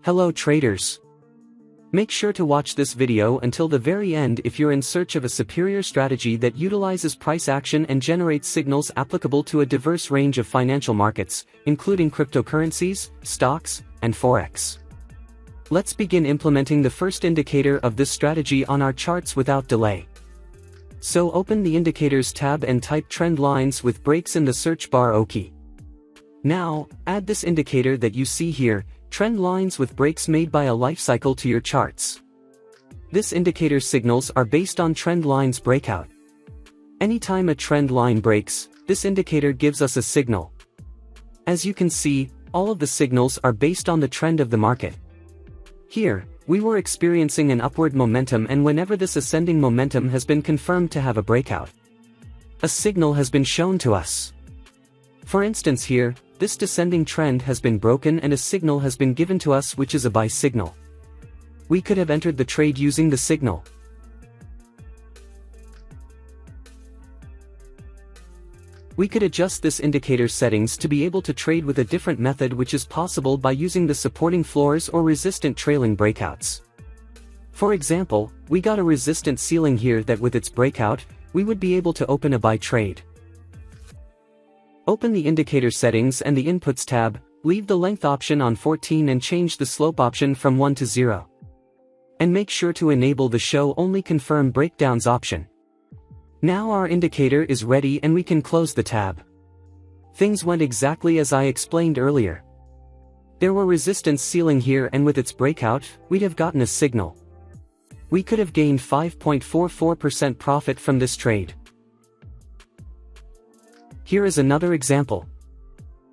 Hello traders. Make sure to watch this video until the very end if you're in search of a superior strategy that utilizes price action and generates signals applicable to a diverse range of financial markets, including cryptocurrencies, stocks, and Forex. Let's begin implementing the first indicator of this strategy on our charts without delay. So open the Indicators tab and type trend lines with breaks in the search bar OK. Now, add this indicator that you see here, trend lines with breaks made by a life cycle, to your charts. This indicator's signals are based on trend lines breakout. Anytime a trend line breaks, this indicator gives us a signal. As you can see, all of the signals are based on the trend of the market. Here, we were experiencing an upward momentum, and whenever this ascending momentum has been confirmed to have a breakout, a signal has been shown to us. For instance here, this descending trend has been broken and a signal has been given to us, which is a buy signal. We could have entered the trade using the signal. We could adjust this indicator settings to be able to trade with a different method, which is possible by using the supporting floors or resistant trailing breakouts. For example, we got a resistant ceiling here that with its breakout, we would be able to open a buy trade. Open the indicator settings and the inputs tab, leave the length option on 14 and change the slope option from 1 to 0. And make sure to enable the show only confirm breakdowns option. Now our indicator is ready and we can close the tab. Things went exactly as I explained earlier. There were resistance ceiling here, and with its breakout, we'd have gotten a signal. We could have gained 5.44% profit from this trade. Here is another example.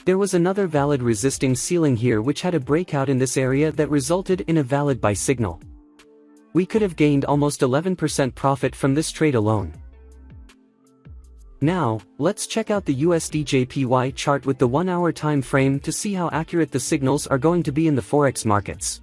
There was another valid resisting ceiling here which had a breakout in this area that resulted in a valid buy signal. We could have gained almost 11% profit from this trade alone. Now, let's check out the USD/JPY chart with the 1-hour time frame to see how accurate the signals are going to be in the Forex markets.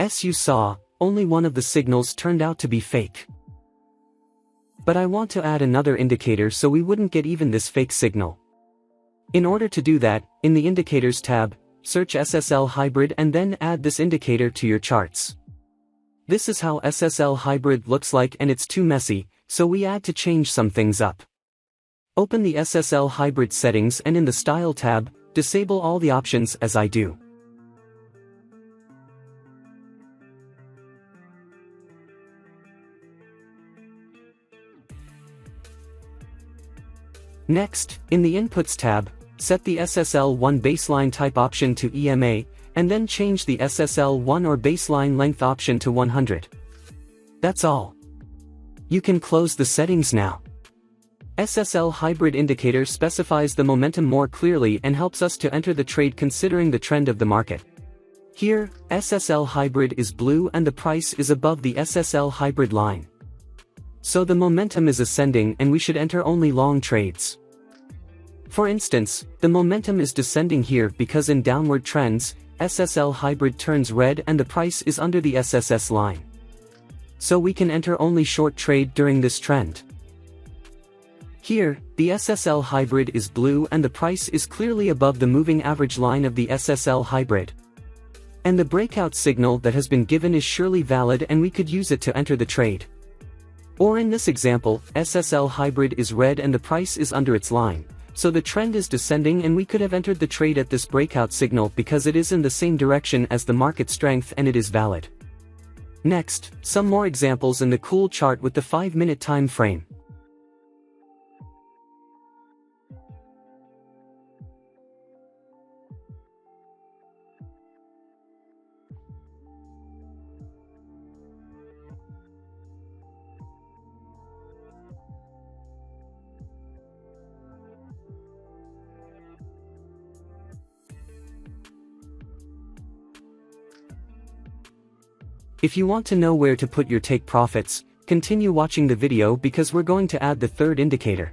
As you saw, only one of the signals turned out to be fake. But I want to add another indicator so we wouldn't get even this fake signal. In order to do that, in the Indicators tab, search SSL Hybrid and then add this indicator to your charts. This is how SSL Hybrid looks like, and it's too messy, so we had to change some things up. Open the SSL Hybrid settings and in the Style tab, disable all the options as I do. Next, in the Inputs tab, set the SSL1 baseline type option to EMA, and then change the SSL1 or baseline length option to 100. That's all. You can close the settings now. SSL Hybrid Indicator specifies the momentum more clearly and helps us to enter the trade considering the trend of the market. Here, SSL Hybrid is blue and the price is above the SSL Hybrid line. So the momentum is ascending and we should enter only long trades. For instance, the momentum is descending here because in downward trends, SSL Hybrid turns red and the price is under the SSS line. So we can enter only short trade during this trend. Here, the SSL Hybrid is blue and the price is clearly above the moving average line of the SSL Hybrid. And the breakout signal that has been given is surely valid and we could use it to enter the trade. Or in this example, SSL Hybrid is red and the price is under its line, so the trend is descending and we could have entered the trade at this breakout signal because it is in the same direction as the market strength and it is valid. Next, some more examples in the cool chart with the 5-minute time frame. If you want to know where to put your take profits, continue watching the video because we're going to add the third indicator.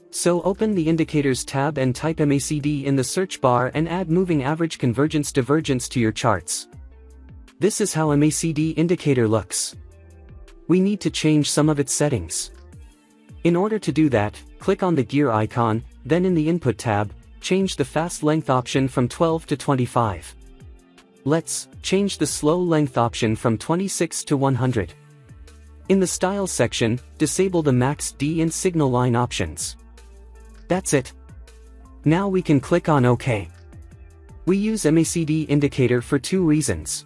So open the Indicators tab and type MACD in the search bar and add Moving Average Convergence Divergence to your charts. This is how MACD indicator looks. We need to change some of its settings. In order to do that, click on the gear icon, then in the Input tab, change the fast length option from 12 to 25. Let's change the slow length option from 26 to 100. In the Style section, disable the Max D and Signal Line options. That's it. Now we can click on OK. We use MACD indicator for two reasons.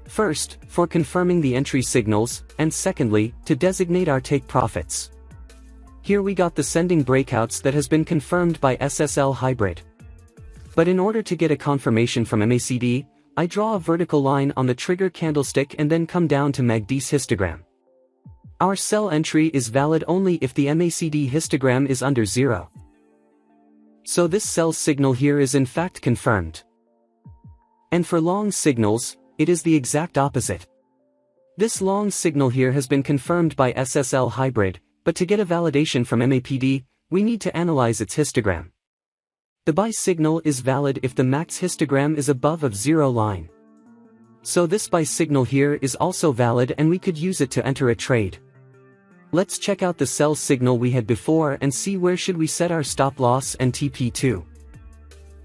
First, for confirming the entry signals, and secondly, to designate our take profits. Here we got the sending breakouts that has been confirmed by SSL Hybrid. But in order to get a confirmation from MACD, I draw a vertical line on the trigger candlestick and then come down to MACD's histogram. Our sell entry is valid only if the MACD histogram is under 0. So this sell signal here is in fact confirmed. And for long signals, it is the exact opposite. This long signal here has been confirmed by SSL Hybrid, but to get a validation from MACD, we need to analyze its histogram. The buy signal is valid if the max histogram is above of 0 line. So this buy signal here is also valid and we could use it to enter a trade. Let's check out the sell signal we had before and see where should we set our stop loss and TP to.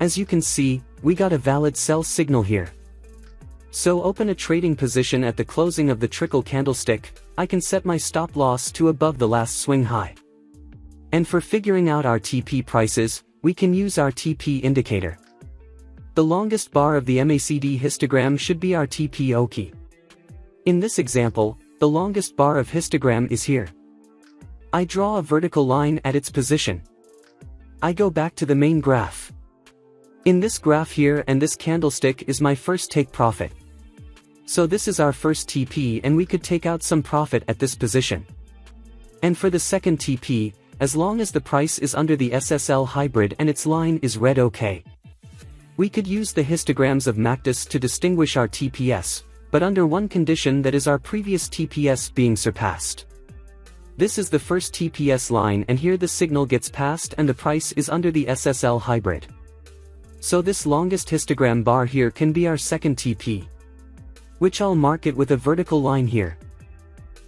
As you can see, we got a valid sell signal here. So open a trading position at the closing of the trickle candlestick. I can set my stop loss to above the last swing high. And for figuring out our TP prices, we can use our TP indicator. The longest bar of the MACD histogram should be our TP Oki. In this example, the longest bar of histogram is here. I draw a vertical line at its position. I go back to the main graph. In this graph here and this candlestick is my first take profit. So this is our first TP and we could take out some profit at this position. And for the second TP, as long as the price is under the SSL Hybrid and its line is red OK. We could use the histograms of MACD to distinguish our TPS, but under one condition, that is our previous TPS being surpassed. This is the first TPS line and here the signal gets passed and the price is under the SSL Hybrid. So this longest histogram bar here can be our second TP, which I'll mark it with a vertical line here.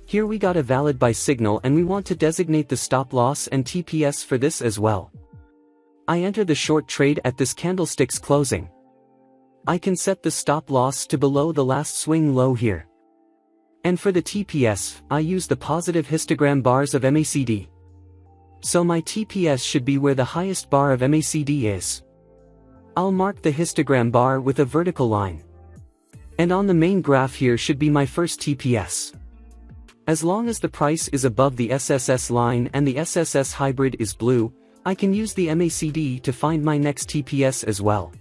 Here we got a valid buy signal and we want to designate the stop loss and TPS for this as well. I enter the short trade at this candlestick's closing. I can set the stop loss to below the last swing low here. And for the TPS, I use the positive histogram bars of MACD. So my TPS should be where the highest bar of MACD is. I'll mark the histogram bar with a vertical line. And on the main graph here should be my first TPS. As long as the price is above the SSS line and the SSS Hybrid is blue, I can use the MACD to find my next TPS as well.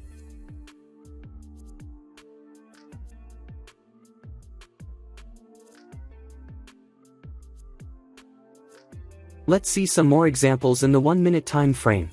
Let's see some more examples in the 1-minute time frame.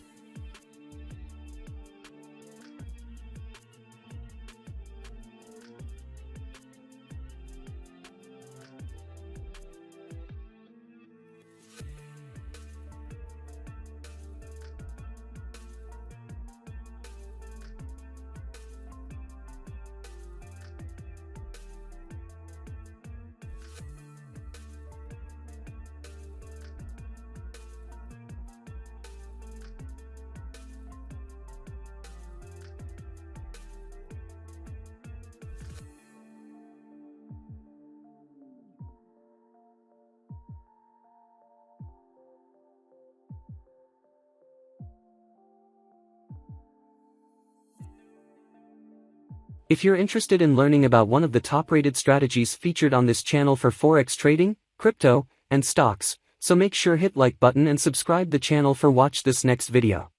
If you're interested in learning about one of the top-rated strategies featured on this channel for Forex trading, crypto, and stocks, so make sure hit like button and subscribe the channel for watch this next video.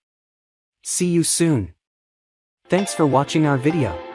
See you soon. Thanks for watching our video.